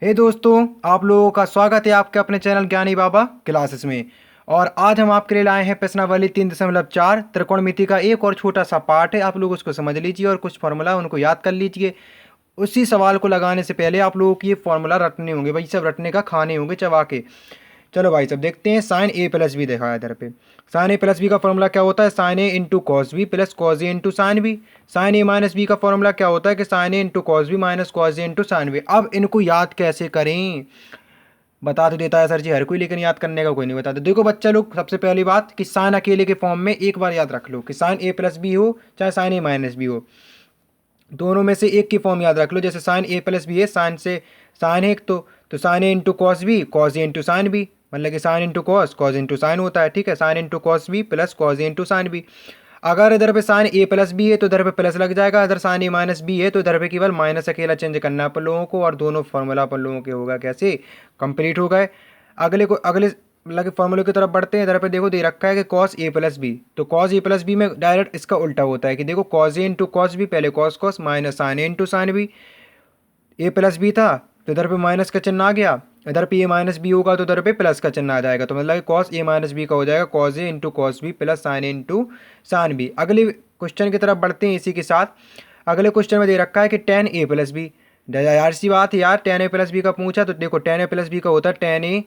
हे दोस्तों, आप लोगों का स्वागत है आपके अपने चैनल ज्ञानी बाबा क्लासेस में। और आज हम आपके लिए लाए हैं प्रश्नावली 3.4 त्रिकोणमिति का एक और छोटा सा पार्ट है। आप लोग उसको समझ लीजिए और कुछ फार्मूला उनको याद कर लीजिए। उसी सवाल को लगाने से पहले आप लोगों को ये फार्मूला रटने होंगे भाई, सब रटने का खाने होंगे चबा के। चलो भाई सब देखते हैं। साइन ए प्लस बी देखा है इधर पे। साइन ए प्लस बी का फॉर्मूला क्या होता है? Sine A into cos B plus cos A into sine B. Sine A minus B का फॉर्मूला क्या होता है कि sine A into cos B minus cos A into sine B. अब इनको याद कैसे करें? बता तो देता है सर जी हर कोई, लेकिन याद करने का कोई नहीं बताता। देखो बच्चा लोग, सबसे पहली बात कि साइन अकेले के फॉर्म में एक बार याद रख लो कि साइन ए प्लस बी हो चाहे साइन ए माइनस बी हो, दोनों में से एक की फॉर्म याद रख लो। जैसे साइन ए प्लस बी है, साइन से साइन है एक तो sine A into cos B cos A into sine B, मतलब कि sine into cos cos into sine होता है। ठीक है, sine into cos B plus cos A into sine B. अगर इधर पे साइन ए प्लस बी है तो इधर पे प्लस लग जाएगा, अगर साइन ए माइनस बी है तो इधर पे केवल माइनस अकेला चेंज करना है अपन लोगों को, और दोनों फार्मूला अपन लोगों के होगा कैसे कंप्लीट हो गए। अगले मतलब फॉर्मूले की तरफ बढ़ते हैं। इधर पे देखो दे रखा है कि कॉस ए प्लस बी, तो कॉस ए प्लस बी में डायरेक्ट इसका उल्टा होता है कि देखो cos A into cos B, पहले cos cos minus sine A into sine B. A plus B था तो इधर पे माइनस का चिन्ह आ गया, इधर पे ए माइनस बी होगा तो इधर पे प्लस का चिन्ह आ जाएगा, तो मतलब कॉस ए माइनस बी का हो जाएगा cos A into cos B plus sine A into sine B. अगले क्वेश्चन की तरफ बढ़ते हैं इसी के साथ। अगले क्वेश्चन में दे रखा है कि टेन ए प्लस बी। यार सी बात है यार, टेन ए प्लस बी का पूछा तो देखो टेन ए प्लस बी का होता है tan A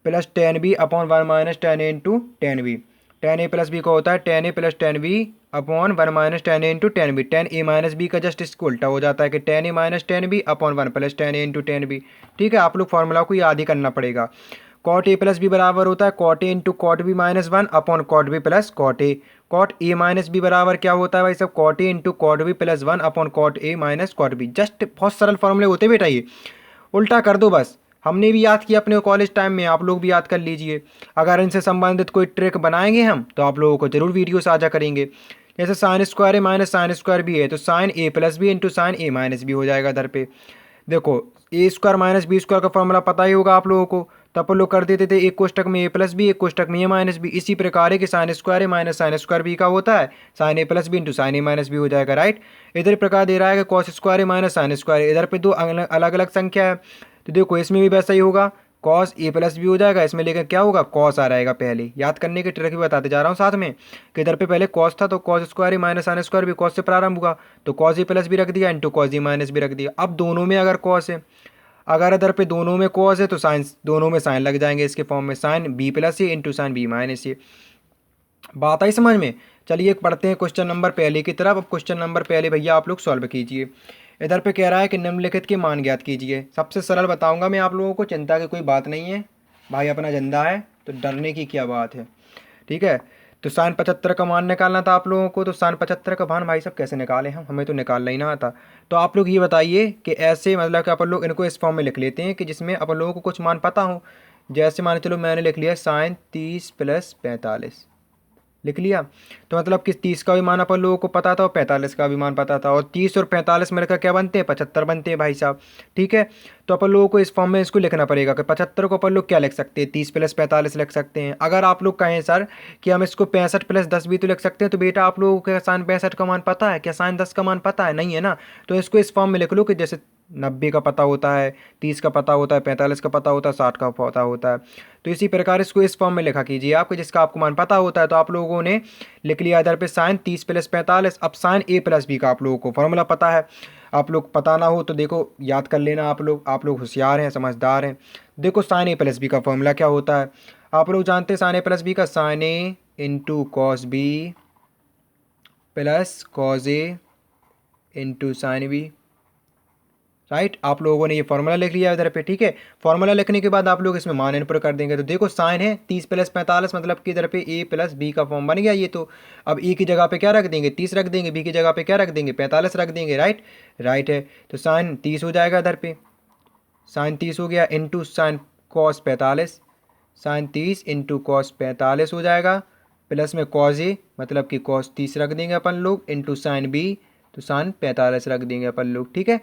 plus tan B upon one minus tan A into tan B. Tan A plus B का होता है tan A plus tan B upon one minus tan A into tan B. Tan A minus B का just इसको उल्टा हो जाता है कि tan A minus tan B upon one plus tan A into tan B. ठीक है, आप लोग फॉर्मूला को याद ही करना पड़ेगा। कॉट ए प्लस बी बराबर होता है cot A into cot B minus one upon cot B plus cot A. Cot A minus B बराबर क्या होता है भाई सब? Cot A into cot B plus one upon cot A minus cot B. Just बहुत सरल फॉर्मूले होते बेटा, ये उल्टा कर दो बस। हमने भी याद किया अपने कॉलेज टाइम में, आप लोग भी याद कर लीजिए। अगर इनसे संबंधित कोई ट्रिक बनाएंगे हम तो आप लोगों को जरूर वीडियो साझा करेंगे। जैसे sine square A minus sine square भी है तो sine A plus B into sign A minus B हो जाएगा इधर पे। देखो ए स्क्वायर माइनस बी स्क्वायर का फॉर्मूला पता ही होगा आप लोगों को, तब अपन लोग कर देते थे एक कोष्टक में ए प्लस बी एक कोष्टक में ए माइनस बी। इसी प्रकार है कि sine square A minus sine square B का होता है sine A plus B into sign A minus B हो जाएगा, राइट। इधर प्रकार दे रहा है कि cos square A minus sine square, इधर पे दो अलग अलग संख्या है तो देखो इसमें भी वैसा ही होगा, कॉस ए प्लस बी हो जाएगा इसमें, लेकिन क्या होगा कॉस आ रहेगा पहले। याद करने की ट्रिक भी बताते जा रहा हूँ साथ में कि इधर पे पहले कॉस था तो cos square A minus sine square भी कॉस से प्रारंभ हुआ, तो कॉस ए प्लस बी रख दिया into cos A minus B रख दिया। अब दोनों में अगर कॉस है, अगर इधर पे दोनों में कॉस है तो साइन, दोनों में साइन लग जाएंगे इसके फॉर्म में, sign B plus A into sine B minus ए। बात आई समझ में? चलिए पढ़ते हैं क्वेश्चन नंबर पहले की तरफ। अब क्वेश्चन नंबर पहले भैया आप लोग सॉल्व कीजिए। इधर पे कह रहा है कि निम्नलिखित के मान ज्ञात कीजिए। सबसे सरल बताऊंगा मैं आप लोगों को, चिंता की कोई बात नहीं है भाई, अपना जिंदा है तो डरने की क्या बात है। ठीक है, तो साइन 75 का मान निकालना था आप लोगों को, तो साइन 75 का मान भाई साहब कैसे निकालें हम, हमें तो निकालना ही ना आता। तो आप लोग ये बताइए कि ऐसे मतलब कि अपन लोग इनको इस फॉर्म में लिख लेते हैं कि जिसमें अपन लोगों को कुछ मान पता हो। जैसे मान चलो मैंने लिख लिया साइन 30 प्लस 45, लिख लिया। तो मतलब कि 30 का भी मान अपन लोगों को पता था और 45 का भी मान पता था, और 30 और 45 मिलकर क्या बनते हैं? 75 बनते हैं भाई साहब। ठीक है, तो अपन लोगों को इस फॉर्म में इसको लिखना पड़ेगा कि 75 को अपन लोग क्या लिख सकते हैं? 30 प्लस 45 लिख सकते हैं। अगर आप लोग कहें सर कि हम इसको 65 प्लस 10 भी तो लिख सकते हैं, तो बेटा आप लोगों को साइन 65 का मान पता है क्या? साइन 10 का मान पता है? नहीं है ना। तो इसको इस फॉर्म में लिख लो कि जैसे 90 का पता होता है, 30 का पता होता है, 45 का पता होता है, 60 का पता होता है। तो इसी प्रकार इसको इस फॉर्म में लिखा कीजिए आपको, जिसका आपको मान पता होता है। तो आप लोगों ने लिख लिया इधर पे साइन 30 प्लस 45। अब साइन ए प्लस बी का आप लोगों को फॉर्मूला पता है। आप लोग पता ना हो तो देखो याद कर लेना, आप लोग होशियार हैं, समझदार हैं। देखो साइन ए प्लस बी का फॉर्मूला क्या होता है, आप लोग जानते हैं साइन ए प्लस बी का, sine A into cos B plus cos A into sine B, right. आप लोगों ने ये फॉर्मूला लिख लिया इधर पे। ठीक है, फॉर्मूला लिखने के बाद आप लोग इसमें मान इनपुट कर देंगे। तो देखो साइन है 30 प्लस 45, मतलब कि इधर पे ए प्लस बी का फॉर्म बन गया ये। तो अब ए की जगह पे क्या रख देंगे? 30 रख देंगे, बी की जगह पे क्या रख देंगे? 45 रख देंगे, राइट। राइट है, तो साइन 30 हो जाएगा इधर पे, साइन 30 हो गया into sine cos 45, sine 30 into cos 45 हो जाएगा, प्लस में कॉस ए मतलब कि कॉस 30 रख देंगे अपन लोग, इंटू साइन बी तो साइन 45 रख देंगे अपन लोग। ठीक है,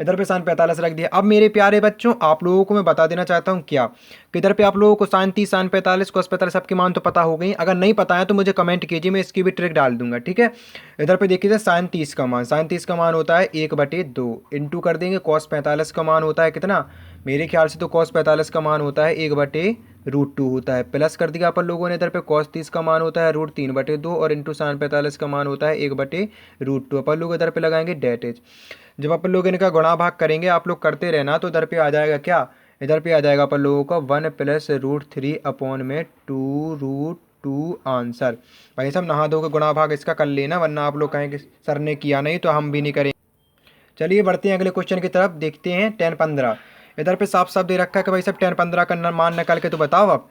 इधर पे साइन 45 रख दिया। अब मेरे प्यारे बच्चों आप लोगों को मैं बता देना चाहता हूँ क्या कि इधर पे आप लोगों को साइन 30 साइन 45 cos 45 सबकी मान तो पता हो गई। अगर नहीं पता है तो मुझे कमेंट कीजिए, मैं इसकी भी ट्रिक डाल दूंगा, ठीक है। इधर पे देखिए साइन 30 का मान, साइन 30 का मान होता है 1/2 इंटू कर देंगे cos 45 का मान होता है कितना, मेरे ख्याल से तो cos 45 का मान होता है 1/√2 होता है, प्लस कर दिया अपन लोगों ने। इधर पे cos 30 का मान होता है √3/2 और इंटू साइन 45 का मान होता है 1/√2। अपन लोग इधर पे लगाएंगे डेट एज। जब अपन लोग इनका गुणा भाग करेंगे, आप लोग करते रहना, तो इधर पे आ जाएगा क्या, इधर पे आ जाएगा अपन लोगों का 1 + √3 अपॉन में 2√2 आंसर। भाई साहब नहा धो के गुणा भाग इसका कर लेना, वरना आप लोग कहेंगे सर ने किया नहीं तो हम भी नहीं करेंगे। चलिए बढ़ते हैं अगले क्वेश्चन की तरफ, देखते हैं 10-15। इधर पे साफ साफ दे रखा है कि भाई साहब 10-15 का मान निकाल के तो बताओ। अब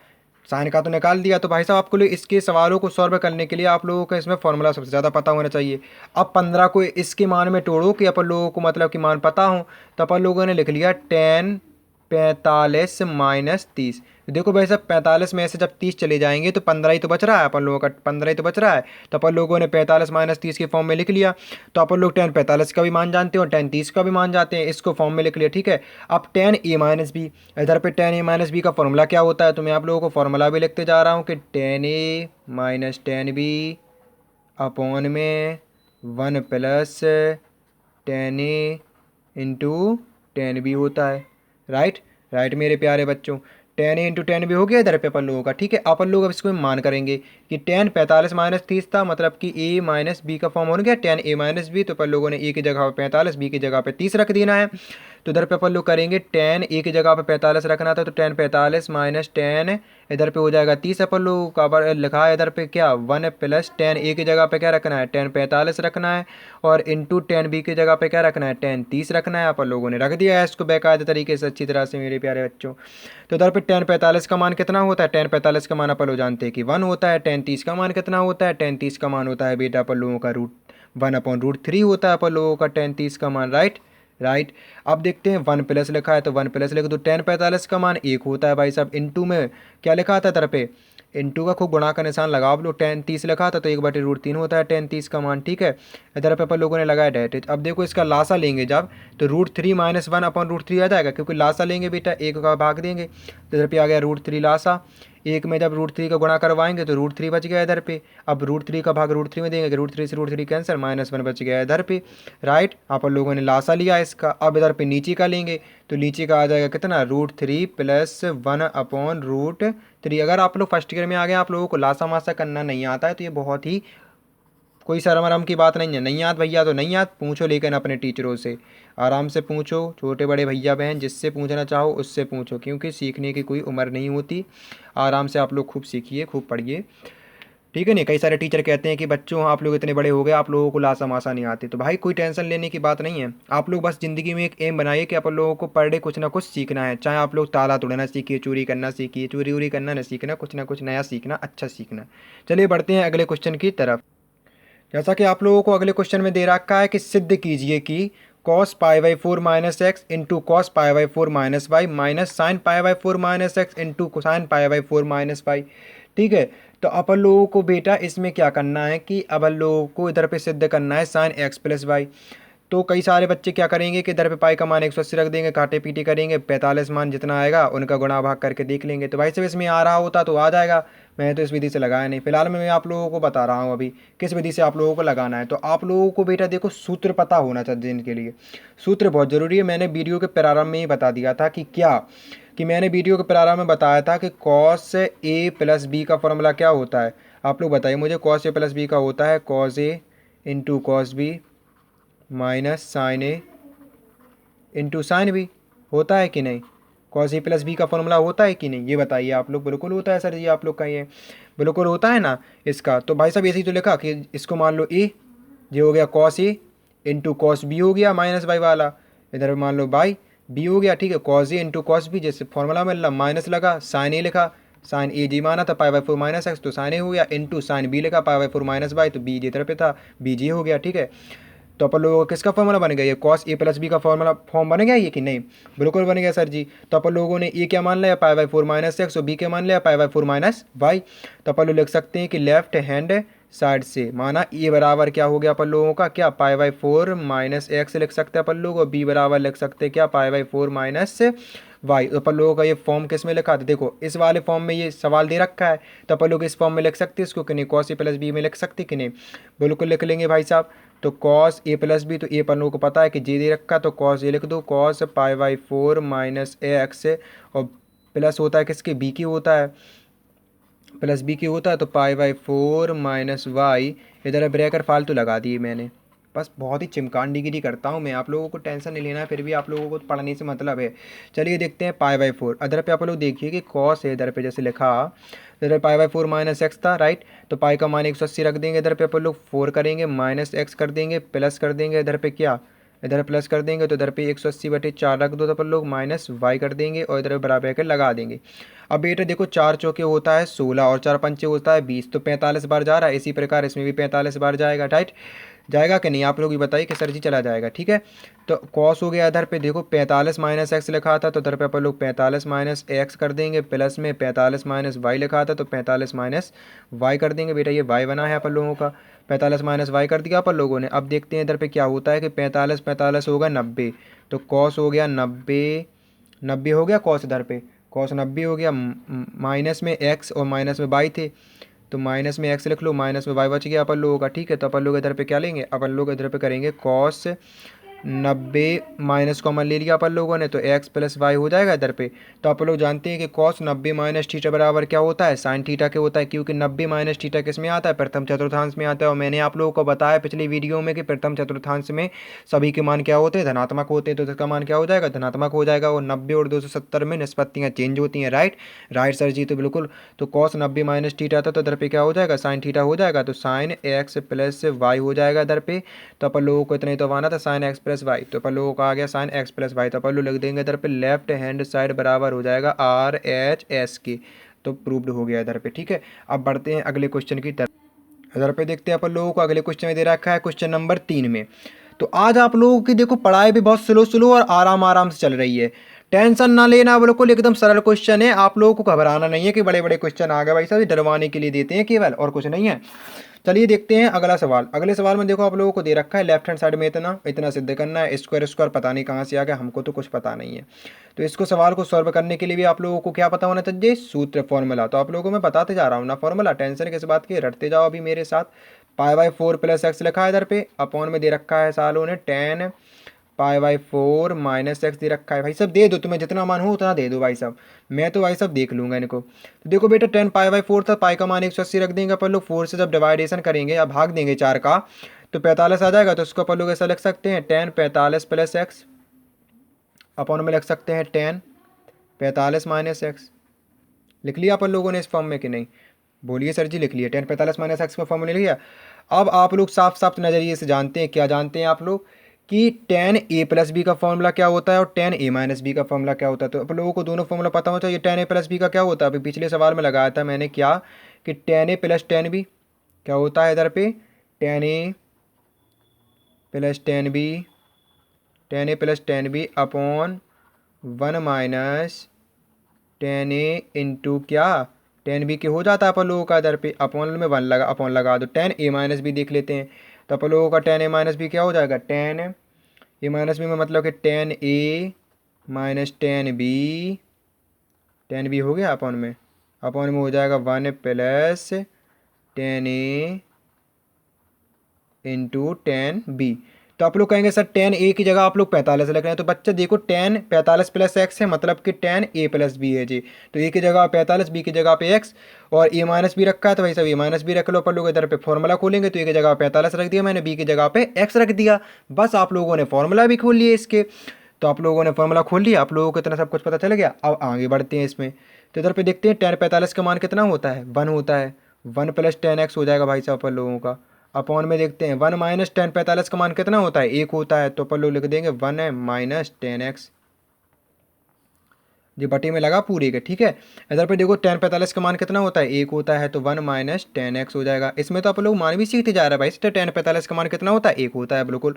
साइन का तो निकाल दिया, तो भाई साहब आपको इसके सवालों को सॉल्व करने के लिए आप लोगों को इसमें फॉर्मूला सबसे ज़्यादा पता होना चाहिए। अब 15 को इसके मान में तोड़ो कि अपन लोगों को मतलब कि मान पता हो, तो अपन लोगों ने लिख लिया 10 45 माइनस 30। देखो भाई साहब 45 में से जब 30 चले जाएंगे तो 15 ही तो बच रहा है, अपन लोगों का 15 ही तो बच रहा है। तो अपन लोगों ने 45 माइनस 30 के फॉर्म में लिख लिया। तो अपन लोग 10 45 का भी मान जानते हो, 10 30 का भी मान जाते हैं, इसको फॉर्म में लिख लिया, ठीक है। अब 10 a माइनस बी, इधर पे 10 a माइनस बी का फॉर्मूला क्या होता है, तो मैं आप लोगों को फॉर्मूला भी लिखते जा रहा हूँ कि 10 a माइनस 10 b अपॉन में 1 + 10 a इंटू 10 b होता है। राइट मेरे प्यारे बच्चों, 10 a इंटू 10 भी हो गया इधर पे अपन लोगों का, ठीक है। अपन लोग अब इसको मान करेंगे कि 10 45 माइनस 30 था, मतलब कि a माइनस बी का फॉर्म हो गया 10 a माइनस बी। तो अपन लोगों ने a की जगह पर 45, b की जगह पे 30 रख देना है। तो इधर पे अपन लोग करेंगे 10 a की जगह पे 45 रखना था, तो 10 45 माइनस 10 इधर पे हो जाएगा 30। अपन लोग का लिखा है इधर पे क्या 1 + 10 a की जगह पे क्या रखना है 10 45 रखना है, और इंटू 10 b की जगह पे क्या रखना है 10 30 रखना है। अपन लोगों ने रख दिया है इसको बेकायदे तरीके से अच्छी तरह से मेरे प्यारे बच्चों। तो इधर पे 10 45 का मान कितना होता है, 10 45 का मान अपन लोग जानते हैं कि 1 होता है। 10 30 का मान कितना होता है, 10 30 का मान होता है बेटा अपन लोगों का √1/√3 होता है अपन लोगों का 10 30 का मान। राइट। अब देखते हैं 1 प्लस लिखा है तो 1 प्लस लिख दो, 10 45 का मान 1 होता है भाई साहब। इंटू में क्या लिखा था इधर पे, इंटू का खूब गुणा का निशान लगाओ आप लोग। 10 30 लिखा था तो 1/√3 होता है 10 30 का मान, ठीक है। इधर पे अपन लोगों ने लगाया डेट। अब देखो इसका लासा लेंगे जब, तो √3 - 1/√3 आ जाएगा, क्योंकि लासा लेंगे बेटा एक का भाग देंगे। तो इधर पे आ गया √3 लासा, एक में जब √3 का गुणा करवाएंगे तो √3 बच गया इधर पे। अब √3 का भाग √3 में देंगे, √3 से √3 कैंसर, -1 बच गया इधर पे। राइट, अपन लोगों ने लासा लिया इसका। अब इधर पे नीचे का लेंगे तो नीचे का आ जाएगा कितना √3 + 1/√3। अगर आप लोग फर्स्ट ईयर में आ गए, आप लोगों को लासा मासा करना नहीं आता है, तो ये बहुत ही कोई शर्म वरम की बात नहीं है। नहीं याद भैया तो नहीं याद पूछो, लेकिन अपने टीचरों से आराम से पूछो, छोटे बड़े भैया बहन जिससे पूछना चाहो उससे पूछो, क्योंकि सीखने की कोई उम्र नहीं होती। आराम से आप लोग खूब सीखिए, खूब पढ़िए, ठीक है। नहीं, कई सारे टीचर कहते हैं कि बच्चों आप लोग इतने बड़े हो गए, आप लोगों को लासा मासा नहीं आते। तो भाई कोई टेंशन लेने की बात नहीं है। आप लोग बस ज़िंदगी में एक एम बनाइए कि अपन लोगों को पर डे कुछ ना कुछ सीखना है। चाहे आप लोग ताला तोड़ना सीखिए, चोरी करना सीखिए, चोरी वोरी करना नहीं सीखना, कुछ ना कुछ नया सीखना, अच्छा सीखना। चलिए बढ़ते हैं अगले क्वेश्चन की तरफ। जैसा कि आप लोगों को अगले क्वेश्चन में दे रखा है कि सिद्ध कीजिए कि cos π/4 - x into cos π/4 - y minus sine π/4 - x into sine π/4 - y, ठीक है। तो अपन लोगों को बेटा इसमें क्या करना है कि अपन लोगों को इधर पे सिद्ध करना है साइन x + y। तो कई सारे बच्चे क्या करेंगे कि इधर पे पाई का मान 180 रख देंगे, काटे पीटे करेंगे, 45 मान जितना आएगा उनका गुणा भाग करके देख लेंगे। तो भाई साहब इसमें आ रहा होता तो आ जाएगा, मैं तो इस विधि से लगाया नहीं। फिलहाल मैं आप लोगों को बता रहा हूँ अभी किस विधि से आप लोगों को लगाना है। तो आप लोगों को बेटा देखो सूत्र पता होना चाहिए इनके लिए, सूत्र बहुत ज़रूरी है। मैंने वीडियो के प्रारंभ में ही बता दिया था कि क्या, कि मैंने वीडियो के प्रारंभ में बताया था कि cos a + b का फॉर्मूला क्या होता है। आप लोग बताइए मुझे, cos a + b का होता है cos a into cos b minus sine A into sine B, होता है कि नहीं। cos a + b का फॉर्मूला होता है कि नहीं, ये बताइए आप लोग। बिल्कुल होता है सर जी, आप लोग कहिए बिल्कुल होता है ना इसका। तो भाई साहब ऐसे ही तो लिखा कि इसको मान लो ए, ये हो गया cos a into cos b हो गया माइनस बाई वाला, इधर मान लो बाई b हो गया, ठीक है। cos a into cos b, जैसे फॉर्मूला में माइनस लगा, साइन ए लिखा, साइन ए जी माना था π/4 - x, तो साइन ए हो गया, इंटू साइन बी लिखा π/4 - y, तो बी जी तरफ पे था, बी जी हो गया, ठीक है। तो अपन लोगों का किसका फॉर्मूला बन गया, ये cos a + b का फॉर्म बन गया ये कि नहीं, बिल्कुल बन गया सर जी। तो अपन लोगों ने ए क्या मान लिया π/4 - x और बी क्या मान लिया π/4 - y। तो अपन लोग लिख सकते हैं कि लेफ्ट हैंड साइड से, माना ए बराबर क्या हो गया अपन लोगों का, क्या π/4 माइनस एक्स लिख सकते हैं अपन लोग, और बी बराबर लिख सकते हैं क्या π/4 माइनस वाई। तो अपन लोगों का ये फॉर्म किस में लिखा था, देखो इस वाले फॉर्म में ये सवाल दे रखा है, तो अपन लोग इस फॉर्म में लिख सकते हैं इसको कि नहीं, कॉस ए प्लस बी में लिख सकते कि नहीं, बिल्कुल लिख लेंगे भाई साहब। तो कॉस ए प्लस बी, तो ए अपन लोगों को पता है कि जे दे रखा, तो कॉस ए लिख दो, कॉस π/4 माइनस एक्स, और प्लस होता है किसके, बी की होता है, प्लस बी की होता है, तो π/4 माइनस वाई, इधर ब्रेकर फालतू लगा दिए मैंने, बस बहुत ही चिमकांडीगिरी करता हूँ मैं, आप लोगों को टेंशन नहीं लेना है, फिर भी आप लोगों को पढ़ने से मतलब है। चलिए देखते हैं π/4, इधर पे आप लोग देखिए कि कॉस है, इधर पे जैसे लिखा, इधर π/4 माइनस एक्स था, राइट, तो पाई का मान 180 रख देंगे, इधर पे अपन लोग 4 करेंगे, माइनस एक्स कर देंगे, प्लस कर देंगे, इधर पे क्या, इधर प्लस कर देंगे, तो इधर पे 180/4 रख दो, तो अपन लोग माइनस वाई कर देंगे, और इधर बराबर ब्रैकेट लगा देंगे। अब बेटा देखो 4 चौके होता है 16, और 4 पंचे होता है 20, तो 45 बार जा रहा है, इसी प्रकार इसमें भी 45 बार जाएगा, राइट, जाएगा कि नहीं, आप लोग ये बताइए कि सर जी चला जाएगा, ठीक है। तो कॉस हो गया, इधर पे देखो 45 माइनस एक्स लिखा था, तो इधर पे अपन लोग 45 माइनस एक्स कर देंगे, प्लस में 45 माइनस वाई लिखा था, तो 45 माइनस वाई कर देंगे, बेटा ये वाई बना है अपन लोगों का, 45 माइनस वाई कर दिया अपन लोगों ने। अब देखते हैं इधर पे क्या होता है कि 45 45 होगा 90, तो कॉस हो गया 90, 90 हो गया कॉस, इधर पे कॉस 90 हो गया, माइनस में एक्स और माइनस में वाई थे, तो माइनस में एक्स लिख लो, माइनस में वाई बच गया अपन लोगों का, ठीक है। तो अपन लोग इधर पे क्या लेंगे, अपन लोग इधर पे करेंगे कॉस 90 माइनस कॉमन ले लिया अपन लोगों ने, तो एक्स प्लस वाई हो जाएगा इधर पे। तो आप लोग जानते हैं कि कॉस 90 माइनस थीटा बराबर क्या होता है, साइन थीटा के होता है, क्योंकि 90 माइनस थीटा किस में आता है, प्रथम चतुर्थांश में आता है, और मैंने आप लोगों को बताया पिछली वीडियो में कि प्रथम चतुर्थांश में सभी के मान क्या होते हैं, धनात्मक होते हैं, तो इसका मान क्या हो जाएगा, धनात्मक हो जाएगा, और 90 और 270 में निष्पत्तियाँ चेंज होती हैं, राइट, राइट सर जी, तो बिल्कुल। तो कॉस 90 माइनस थीटा था, तो इधर पे क्या हो जाएगा, साइन थीटा हो जाएगा, तो साइन एक्स प्लस वाई हो जाएगा इधर पे। तो अपन लोगों को इतना ही तो आना था, साइन एक्स प्लस वाई, तो अपन लोगों को आ गया साइन एक्स प्लस वाई, तो अपन लोग लिख देंगे इधर पे लेफ्ट हैंड साइड बराबर हो जाएगा आर एच एस की, तो प्रूव्ड हो गया इधर पे, ठीक है। अब बढ़ते हैं अगले क्वेश्चन की तरफ, इधर पे देखते हैं अपन लोगों को अगले क्वेश्चन में दे रखा है क्वेश्चन नंबर 3 में। तो आज आप लोगों की देखो पढ़ाई भी बहुत स्लो स्लो और आराम आराम से चल रही है, टेंशन ना लेना, बिल्कुल एकदम सरल क्वेश्चन है, आप लोगों को घबराना नहीं है कि बड़े बड़े क्वेश्चन आ गए, भाई साहब डरवाने के लिए देते हैं केवल, और कुछ नहीं है। चलिए देखते हैं अगला सवाल। अगले सवाल में देखो आप लोगों को दे रखा है लेफ्ट हैंड साइड में इतना इतना सिद्ध करना है, स्क्वायर स्क्वायर पता नहीं कहाँ से आ गया, हमको तो कुछ पता नहीं है। तो इसको सवाल को सॉल्व करने के लिए भी आप लोगों को क्या पता होना चाहिए, सूत्र फॉर्मूला। तो आप लोगों को मैं बताते जा रहा हूँ ना फॉर्मूला, टेंशन किस बात की, रटते जाओ अभी मेरे साथ। π/4 प्लस एक्स लिखा है इधर पे, अपॉन में दे रखा है सालों ने tan π/4 माइनस एक्स दे रखा है, भाई साहब दे दो, तुम्हें जितना मान हो उतना दे दो भाई साहब, मैं तो भाई साहब देख लूंगा इनको। तो देखो बेटा tan π/4 था, पाई का मान 180 रख देंगे अपन लोग, 4 से जब डिवाइडेशन करेंगे या भाग देंगे 4 का, तो 45 आ जाएगा, तो उसको अपन लोग ऐसा लिख सकते हैं tan 45 प्लस एक्स, अपन में लिख सकते हैं tan 45 माइनस एक्स। लिख लिया अपन लोगों ने इस फॉर्म में कि नहीं, बोलिए सर जी लिख लिया, tan 45 माइनस एक्स का फॉर्म लिख लिया। अब आप लोग साफ साफ नज़रिए से जानते हैं, क्या जानते हैं आप लोग कि tan a प्लस बी का फॉर्मूला क्या होता है और tan a माइनस बी का फॉर्मूला क्या होता है। तो आप लोगों को दोनों फॉर्मूला पता होना चाहिए। tan a प्लस बी का क्या होता है, अभी पिछले सवाल में लगाया था मैंने क्या, कि tan a plus tan b क्या होता है इधर पे, tan a plus tan b, tan a plus tan b upon 1 minus tan a into क्या, tan b के हो जाता है अपन लोगों का इधर पे, अपॉन में 1 लगा, अपॉन लगा दो, tan a माइनस बी देख लेते हैं। तो अपन लोगों का tan a माइनस बी क्या हो जाएगा, tan a माइनस बी में मतलब कि tan a minus tan b हो गया, अपॉन में हो जाएगा 1 plus tan a into tan b। तो आप लोग कहेंगे सर tan a की जगह आप लोग 45 लिख रहे हैं, तो बच्चा देखो tan 45 प्लस एक्स है, मतलब कि tan a प्लस बी है जी, तो a की जगह 45, b की जगह पे x, और a माइनस बी रखा है, तो भाई सब a माइनस बी रख लो। अपन लोग इधर पे फॉर्मूला खोलेंगे, तो a की जगह 45 रख दिया मैंने, b की जगह पे x रख दिया, बस आप लोगों ने फॉर्मूला भी खोल लिया इसके। तो आप लोगों ने फॉर्मूला खोल लिया, आप लोगों को इतना सब कुछ पता चल गया। अब आगे बढ़ते हैं इसमें। तो इधर पे देखते हैं tan 45 का मान कितना होता है, 1 होता है, 1 प्लस tan x हो जाएगा भाई साहब अपन लोगों का। अपॉन में देखते हैं 1 माइनस tan 45 का मान कितना होता है, 1 होता है, तो अपन लोग लिख देंगे 1 माइनस tan x। ये बटे में लगा पूरे के, ठीक है। इधर पे देखो tan 45 का मान कितना होता है, 1 होता है, तो 1 माइनस टेन एक्स हो जाएगा। इसमें तो आप लोग मान भी सीखते जा रहे हैं भाई, तो tan 45 का मान कितना होता है, 1 होता है बिल्कुल।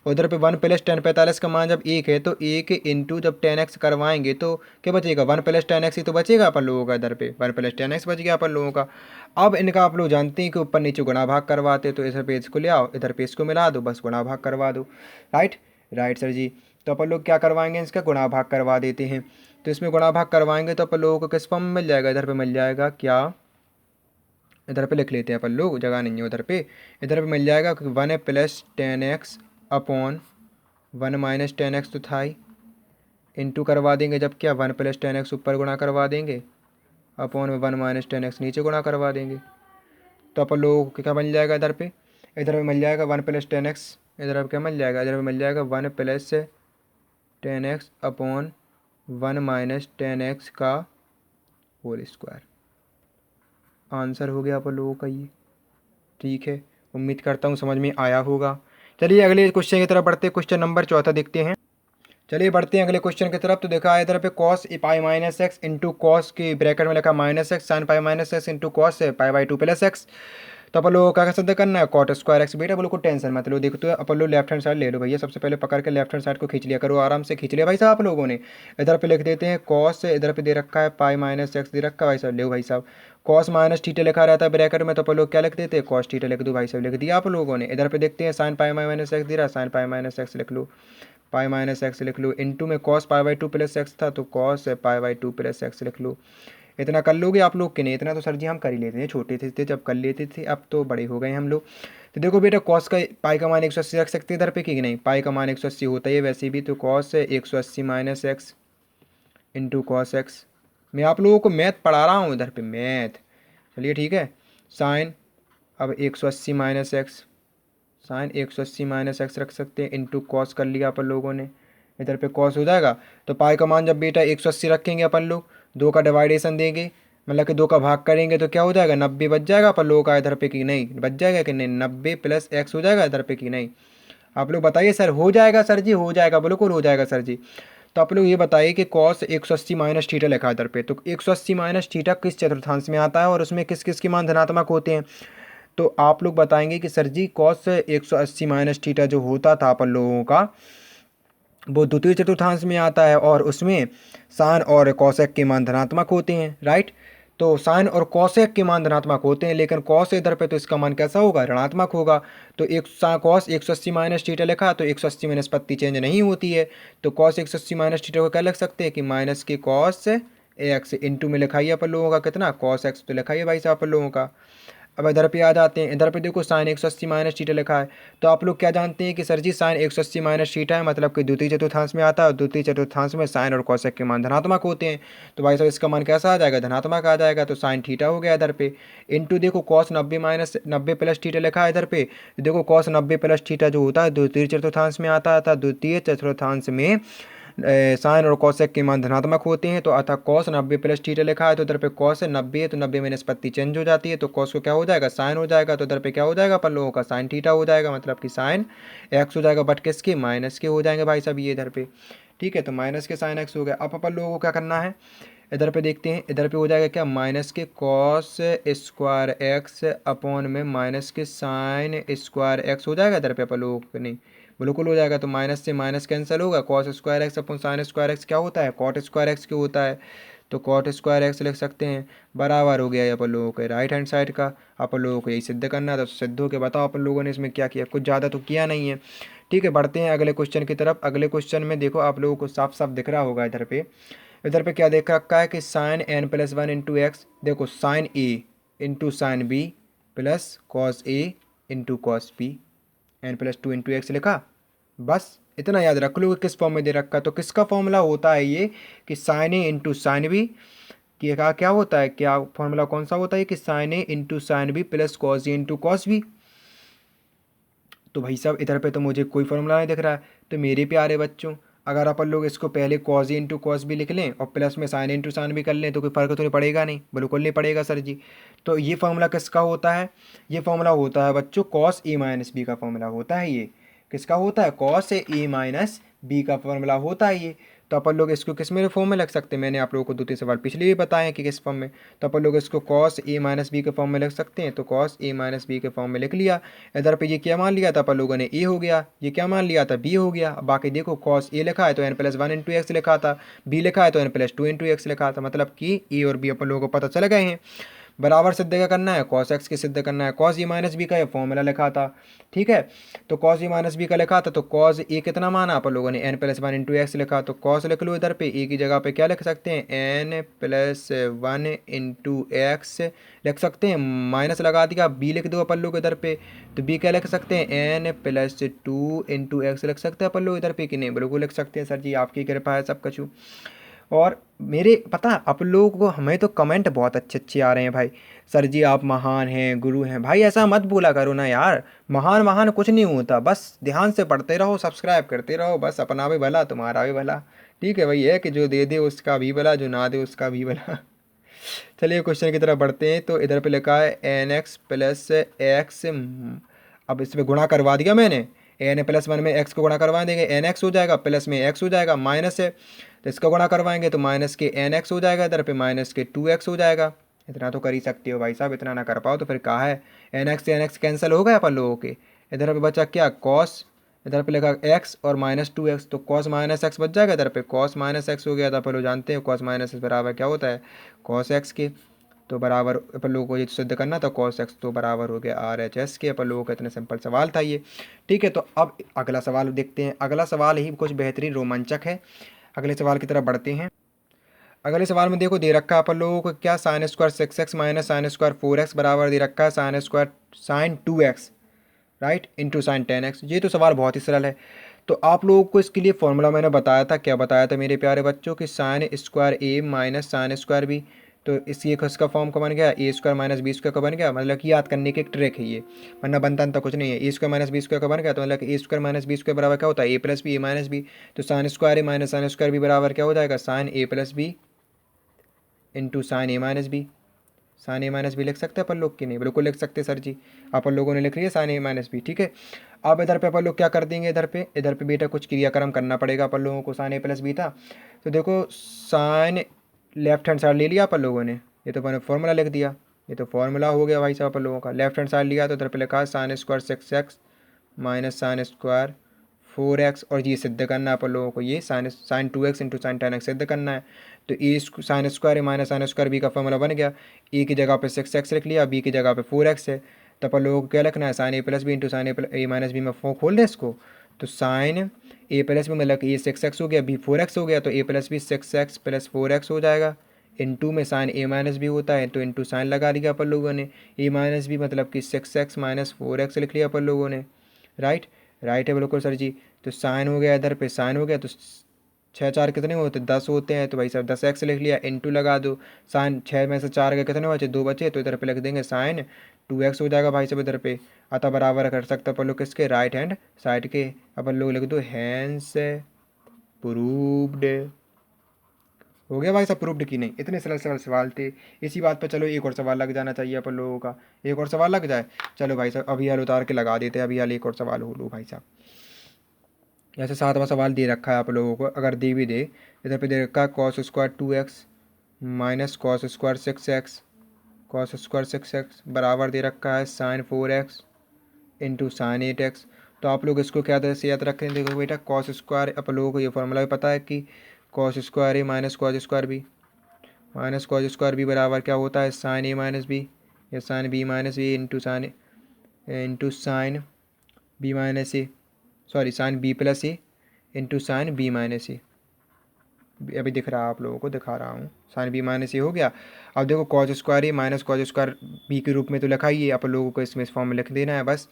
उधर पे 1 प्लस tan 45 का मान जब 1 है तो 1 इंटू जब tan x करवाएंगे तो क्या बचेगा, 1 प्लस tan x ही तो बचेगा अपन लोगों का। इधर पे 1 प्लस tan x बच गया अपन लोगों का। अब इनका आप लोग जानते हैं कि ऊपर नीचे गुणा भाग करवाते, तो इधर पे इसको ले आओ, इधर पे इसको मिला दो, बस गुणा भाग करवा दो। राइट राइट सर जी। तो अपन लोग क्या करवाएंगे, इसका गुणा भाग करवा देते हैं। तो इसमें गुणा भाग करवाएंगे तो अपन लोगों को किस फॉर्म में मिल जाएगा, इधर पे मिल जाएगा क्या, इधर पे लिख लेते हैं अपन लोग, जगह नहीं है उधर पे। इधर पे मिल जाएगा कि 1 plus ten x upon 1 minus ten x तो था ही, इंटू करवा देंगे जब क्या 1 प्लस टेन एक्स ऊपर गुणा करवा देंगे, अपॉन में 1 माइनस टेन एक्स नीचे गुणा करवा देंगे। तो अपन लोगों को क्या मिल जाएगा इधर पे, इधर पे मिल जाएगा 1 प्लस टेन एक्स, इधर पे क्या मिल जाएगा, इधर पे मिल जाएगा 1 plus ten x upon 1 minus ten x का होल स्क्वायर। आंसर हो गया अपन लोगों का ये, ठीक है। उम्मीद करता हूँ समझ में आया होगा। चलिए अगले क्वेश्चन की तरफ बढ़ते हैं, क्वेश्चन नंबर 14 देखते हैं। चलिए बढ़ते हैं अगले क्वेश्चन की तरफ। तो देखा है इधर पे cos pi minus x into cos की ब्रैकेट में लिखा minus x sine pi minus x into cos pi by two plus x. तो अपन लोगों को क्या सिद्ध करना है, कॉट स्क्वायर एक्स। बेटा बिल्कुल टेंशन मत लो, देखो तो अपन लोग लेफ्ट हैंड साइड ले लो भैया, सबसे पहले पकड़ के लेफ्ट हैंड साइड को खींच लिया करो, आराम से खींच लिया भाई साहब आप लोगों ने। इधर पे लिख देते हैं कॉस, इधर पे दे रखा है पाई माइनस एक्स दे रखा है भाई साहब, ले भाई साहब। कॉस माइनस थीटा लिखा रहता है ब्रैकेट में, तो अपन लोग क्या लिख देते हैं, कॉस थीटा लिख दो भाई साहब, लिख दिया आप लोगों ने। इधर पे देखते हैं साइन पाई माइनस एक्स दे रहा है, साइन पाई माइनस एक्स लिख लो, पाई माइनस एक्स लिख लो, इंटू में cos pi by two plus x था तो cos pi by two plus x लिख लो। इतना कर लोगे आप लोग कि नहीं, इतना तो सर जी हम कर ही लेते हैं, छोटे थे जब कर लेते थे, अब तो बड़े हो गए हम लोग। तो देखो बेटा कॉस का पाई का मान 180 रख सकते हैं इधर पे कि नहीं, पाई का मान 180 होता है वैसे भी, तो cos 180 minus x into cos x. मैं आप लोगों को मैथ पढ़ा रहा हूँ इधर पे, मैथ। चलिए ठीक है, साइन अब 180 minus x, sine 180 minus x रख सकते हैं, इंटू कॉस कर लिया अपन लोगों ने, इधर पे कॉस हो जाएगा। तो पाई का मान जब बेटा 180 रखेंगे अपन लोग, दो का डिवाइडेशन देंगे, मतलब कि दो का भाग करेंगे तो क्या हो जाएगा, 90 बच जाएगा अपन लोगों का इधर पे कि नहीं, बच जाएगा कि नहीं, 90 प्लस एक्स हो जाएगा इधर पे कि नहीं। आप लोग बताइए सर, हो जाएगा सर जी, हो जाएगा बिल्कुल हो जाएगा सर जी। तो आप लोग ये बताइए कि कॉस 180 माइनस थीटा लिखा है इधर पे, तो 180 माइनस थीटा किस चतुर्थांश में आता है और उसमें किस किस के मान धनात्मक होते हैं। तो आप लोग बताएंगे कि सर जी कॉस 180 माइनस थीटा जो होता था अपन लोगों का, वो द्वितीय चतुर्थांश में आता है और उसमें साइन और कॉसेक के मान धनात्मक होते हैं। राइट, तो साइन और कॉसेक के मान धनात्मक होते हैं, लेकिन कॉस इधर पे तो इसका मान कैसा होगा, ऋणात्मक होगा। तो एक कॉस 180 माइनस थीटा लिखा, तो 180 में निष्पत्ति चेंज नहीं होती है, तो कॉस 180 माइनस थीटा को क्या लिख सकते हैं कि माइनस के कॉस एक्स, इंटू में लिखाइए अपन लोगों का कितना, कॉस एक्स तो लिखाइए भाई साहब अपन लोगों का। अब इधर पे आ जाते हैं, इधर पे देखो साइन 180 माइनस थीटा लिखा है, तो आप लोग क्या जानते हैं कि सर जी साइन 180 माइनस थीटा है, मतलब कि द्वितीय चतुर्थांश में आता है, और द्वितीय चतुर्थांश में साइन और कॉसेक के मान धनात्मक होते हैं। तो भाई साहब इसका मान कैसा आ जाएगा, धनात्मक आ जाएगा, तो साइन थीटा हो गया इधर पे। इंटू देखो कॉस 90 माइनस 90 प्लस थीटा लिखा है इधर पे, देखो कॉस 90 प्लस थीटा जो होता है द्वितीय चतुर्थांश में आता था, द्वितीय चतुर्थांश में साइन और कॉसेक के मान धनात्मक होते हैं, तो अतः कॉस 90 प्लस थीटा लिखा है, तो इधर पे कॉस 90 है, तो 90 में निष्पत्ति चेंज हो जाती है, तो कॉस को क्या हो जाएगा, साइन हो जाएगा, तो इधर पे क्या हो जाएगा अपन लोगों का, साइन थीटा हो जाएगा, मतलब कि साइन एक्स हो जाएगा, बट किसके, माइनस के हो जाएंगे भाई साहब ये इधर पे। ठीक है, तो माइनस के साइन एक्स हो गया। अब अपन लोगों को क्या करना है, इधर पे देखते हैं, इधर पे हो जाएगा क्या, माइनस के कॉस स्क्वायर एक्स अपॉन में माइनस के साइन स्क्वायर एक्स हो जाएगा इधर पे अपन लोगों को, नहीं बिल्कुल हो जाएगा। तो माइनस से माइनस कैंसिल होगा, cos square x upon sine square x क्या होता है, कॉट स्क्वायर एक्स क्यों होता है, तो कॉट स्क्वायर एक्स लिख सकते हैं, बराबर हो गया ये अपन लोगों के राइट हैंड साइड का। अपन लोगों को यही सिद्ध करना था, तो सिद्ध हो के बताओ अपन लोगों ने इसमें क्या किया, कुछ ज़्यादा तो किया नहीं है। ठीक है, बढ़ते हैं अगले क्वेश्चन की तरफ। अगले क्वेश्चन में देखो आप लोगों को साफ साफ दिख रहा होगा इधर पे, इधर पे क्या देख रखा है कि sine N plus one into X, देखो sine A into sine B plus cos A into cos B, N plus two into X लिखा, बस इतना याद रख लो कि किस फॉर्म में दे रखा है। तो किसका फॉर्मूला होता है ये कि sine A into sine B, कि क्या होता है, क्या फॉर्मूला कौन सा होता है कि sine A into sine B plus cos A into cos B. तो भाई साहब इधर पे तो मुझे कोई फॉर्मूला नहीं दिख रहा है। तो मेरे प्यारे बच्चों, अगर अपन लोग इसको पहले cos A into cos B लिख लें और प्लस में साइन इंटू साइन भी कर लें तो कोई फ़र्क तो नहीं पड़ेगा, नहीं बिल्कुल नहीं पड़ेगा सर जी। तो ये फॉर्मूला किसका होता है, ये फॉर्मूला होता है बच्चों कॉस ए माइनस बी का फॉर्मूला होता है। ये किसका होता है, कॉस ए माइनस बी का फॉर्मूला होता है ये। तो अपन लोग इसको किस में फॉर्म में लिख सकते हैं, मैंने आप लोगों को 2-3 सवाल पिछले भी बताए हैं कि किस फॉर्म में। तो अपन लोग इसको कॉस ए माइनस बी के फॉर्म में लिख सकते हैं, तो कॉस ए माइनस बी के फॉर्म में लिख लिया। इधर पे ये क्या मान लिया था अपन लोगों ने, ए हो गया, ये क्या मान लिया था, बी हो गया। बाकी देखो कॉस ए लिखा है तो n+1 इंटू एक्स लिखा था, बी लिखा है तो n+2 इंटू एक्स लिखा था, मतलब कि ए और बी अपन लोगों को पता चल गए हैं। बराबर सिद्ध क्या करना है, कॉस एक्स के सिद्ध करना है। कॉस ए माइनस बी का ये फॉर्मूला लिखा था, ठीक है। तो कॉस ए माइनस बी का लिखा था, तो कॉस ए कितना माना अपन लोगों ने, n+1 इंटू एक्स लिखा, तो कॉस लिख लो इधर पे, ए की जगह पे क्या लिख सकते हैं, n+1 इंटू एक्स लिख सकते हैं, माइनस लगा दिया, बी लिख दो अपन लोग इधर पे, तो बी क्या लिख सकते हैं, n+2 इंटू एक्स लिख सकते हैं अपन लोग इधर पे, कि नहीं, बिल्कुल लिख सकते हैं सर जी, आपकी कृपा है सब कछु। और मेरे पता आप लोगों को, हमें तो कमेंट बहुत अच्छे अच्छे आ रहे हैं भाई, सर जी आप महान हैं, गुरु हैं। भाई ऐसा मत बोला करो ना यार, महान महान कुछ नहीं होता, बस ध्यान से पढ़ते रहो, सब्सक्राइब करते रहो, बस अपना भी भला तुम्हारा भी भला। ठीक है भाई, है कि जो दे दे उसका भी भला, जो ना दे उसका भी भला। चलिए क्वेश्चन की तरफ बढ़ते हैं। तो इधर पे लिखा है n x+x, अब इस पे गुणा करवा दिया मैंने, n+1 में x को गुणा करवा देंगे, nx हो जाएगा, प्लस में x हो जाएगा, माइनस है तो इसका गुणा करवाएंगे तो माइनस के nx हो जाएगा, इधर पे माइनस के 2x हो जाएगा। इतना तो कर ही सकते हो भाई साहब, इतना ना कर पाओ तो फिर कहा है, nx से nx कैंसिल हो गया अपन लोगों के। इधर पे बचा क्या, कॉस, इधर पे लिखा x और -2x, तो कॉस माइनस एक्स बच जाएगा, इधर पे कॉस माइनस एक्स हो गया था। अपन लोग जानते हैं कॉस माइनस एक्स बराबर क्या होता है, कॉस एक्स के। तो बराबर अपन लोगों को ये सिद्ध करना था, कॉस एक्स तो बराबर हो गया RHS के। अपन लोगों का इतना सिंपल सवाल था ये, ठीक है। तो अब अगला सवाल देखते हैं, अगला सवाल ही कुछ बेहतरीन रोमांचक है। अगले सवाल की तरफ बढ़ते हैं। अगले सवाल में देखो दे रखा है अपन लोगों को क्या, sine square 6x minus sine square 4x बराबर दे रखा है sine square sine 2x, right, into sine 10x। ये तो सवाल बहुत ही सरल है। तो आप लोगों को इसके लिए फॉर्मूला मैंने बताया था, क्या बताया था मेरे प्यारे बच्चों, कि sine square A minus sine square B, तो इसी एक इसका फॉर्म का बन गया ए स्क्वायर माइनस बी स्क्वायर का बन गया। मतलब कि याद करने की एक ट्रिक है ये, वरना बनता तो कुछ नहीं है। ए स्क्वायर माइनस बी स्क्वायर का बन गया, तो मतलब ए स्क्वायर माइनस बी स्क्वायर बराबर क्या होता है, ए प्लस बी ए माइनस बी। तो sine square A minus sine square B बराबर क्या हो जाएगा, sign A plus B into sign A minus B. Sine A minus B लिख सकते हैं अपन लोग, की नहीं, बिल्कुल लिख सकते सर जी, अपन लोगों ने लिख लिया साइन ए माइनस बी, ठीक है। अब इधर पे अपन लोग क्या कर देंगे, इधर पे बेटा कुछ क्रियाक्रम करना पड़ेगा अपन लोगों को, साइन ए प्लस बी था। तो देखो साइन लेफ्ट हैंड साइड ले लिया अपन लोगों ने, ये तो मैंने फॉर्मूला लिख दिया, ये तो फॉर्मूला हो गया भाई साहब अपन लोगों का। लेफ्ट हैंड साइड लिया तो इधर पे लिखा है sine square 6x minus sine square 4x, और ये सिद्ध करना है अपन लोगों को, ये sign sign 2x into sine 10x सिद्ध करना है। तो A sine square minus sine square B का फॉर्मूला बन गया, ए की जगह पे 6x लिख लिया, बी की जगह पे 4x है। तो अपन लोगों को क्या लिखना है, sine A plus B into sign A minus B में खोल दें इसको, तो साइन ए प्लस बी मतलब ए 6x हो गया, बी 4x हो गया, तो ए plus B 6x plus 4x हो जाएगा। इंटू में साइन ए माइनस बी होता है, तो इंटू साइन लगा दिया अपन लोगों ने, ए माइनस बी मतलब कि 6x माइनस 4x लिख लिया अपन लोगों ने, राइट, राइट है बिल्कुल सर जी। तो साइन हो गया, इधर पे साइन हो गया, तो 6×4 कितने होते, 10 होते हैं, तो भाई साहब 10x लिख लिया, इंटू लगा दो, साइन 6 में से 4 गए कितने बचे, 2 बचे, तो इधर पे लिख देंगे साइन 2x हो जाएगा भाई साहब इधर पे। अतः बराबर कर सकते अपन लोग किसके, राइट हैंड साइड के। अपन लोग लिख दो हैंस प्रूव्ड, हो गया भाई साहब प्रूव्ड की नहीं। इतने सरल सरल सवाल थे, इसी बात पर चलो एक और सवाल लग जाना चाहिए अपन लोगों का, एक और सवाल लग जाए। चलो भाई साहब अभी हाल उतार के लगा देते हैं, अभी हाल एक और सवाल हो लो भाई साहब। जैसे 7वां सवाल दे रखा है आप लोगों को, अगर दे भी दे, इधर पे दे रखा है cos square 2x minus cos square 6x, cos square 6x बराबर दे रखा है sign 4x into sign 8x। तो आप लोग इसको क्या तरह से याद रखें, देखो बेटा कॉस स्क्वायर, आप लोगों को ये फॉर्मूला भी पता है कि cos square A minus cos square B minus cos square B बराबर क्या होता है, साइन ए माइनस बी या sine B minus B into sine B minus A, sorry sine B plus A into sine B minus A. अभी दिख रहा है आप लोगों को, दिखा रहा हूँ, साइन बी माइनस ए हो गया। अब देखो cos square A minus cos square B के रूप में तो लिखा ही है, आप लोगों को इसमें इस फॉर्म में लिख देना है बस।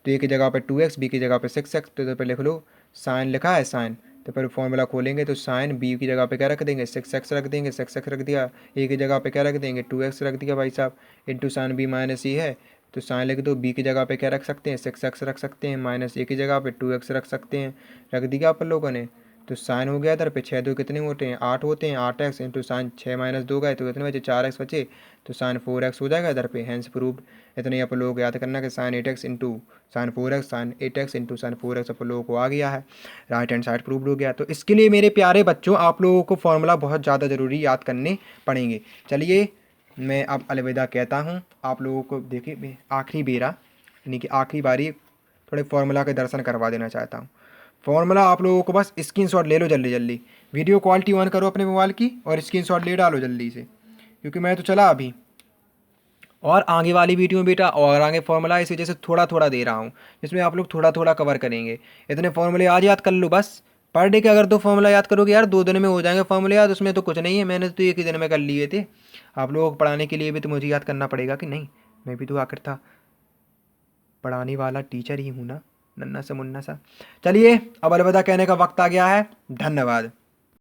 तो ए की जगह पे 2x, बी की जगह पे 6x, तो इधर पे लिख लो साइन लिखा है साइन, तो फिर फॉर्मूला खोलेंगे तो साइन बी की जगह पे क्या रख देंगे, 6x रख देंगे, 6x रख दिया, ए की जगह पे क्या रख देंगे 2x रख दिया भाई साहब, इंटू साइन बी माइनस ए है, तो साइन लिख दो, बी की जगह पे क्या रख सकते हैं 6x रख सकते हैं, माइनस ए की जगह पे 2x रख सकते हैं, रख दिया अपन लोगों ने। तो साइन हो गया इधर पे 6 दो कितने होते हैं 8 होते हैं 8x इंटू साइन 6 माइनस 2 गए तो कितने बचे 4x बचे तो साइन 4x हो जाएगा इधर पे हैंस प्रूव्ड। इतने ही आप लोगों को याद करना कि sine 8x into sine 4x into sine 4x आप लोगों को आ गया है, राइट हैंड साइड प्रूव्ड हो गया। तो इसके लिए मेरे प्यारे बच्चों आप लोगों को फॉर्मूला बहुत ज़्यादा ज़रूरी याद करने पड़ेंगे। चलिए मैं अब अलविदा कहता हूँ आप लोगों को। देखिए मैं आखिरी बेरा यानी कि आखिरी बारी थोड़े फार्मूला के दर्शन करवा देना चाहता हूँ। फार्मूला आप लोगों को बस स्क्रीनशॉट ले लो जल्दी जल्दी, वीडियो क्वालिटी ऑन करो अपने मोबाइल की और स्क्रीनशॉट ले डालो जल्दी से, क्योंकि मैं तो चला अभी और आगे वाली वीडियो में बेटा और आगे फार्मूला इसी वजह से थोड़ा थोड़ा दे रहा हूँ, जिसमें आप लोग थोड़ा थोड़ा कवर करेंगे। इतने फार्मूले आज याद कर लो बस। पर डे के अगर 2 फार्मूला याद करोगे यार 2 दिन में हो जाएंगे फार्मूले याद, उसमें तो कुछ नहीं है, मैंने तो एक ही दिन में कर लिए थे। आप लोगों को पढ़ाने के लिए भी तो मुझे याद करना पड़ेगा कि नहीं, मैं भी तो आखिर था पढ़ाने वाला टीचर ही हूँ ना, नन्ना सा मुन्ना सा। चलिए अब अलविदा कहने का वक्त आ गया है, धन्यवाद।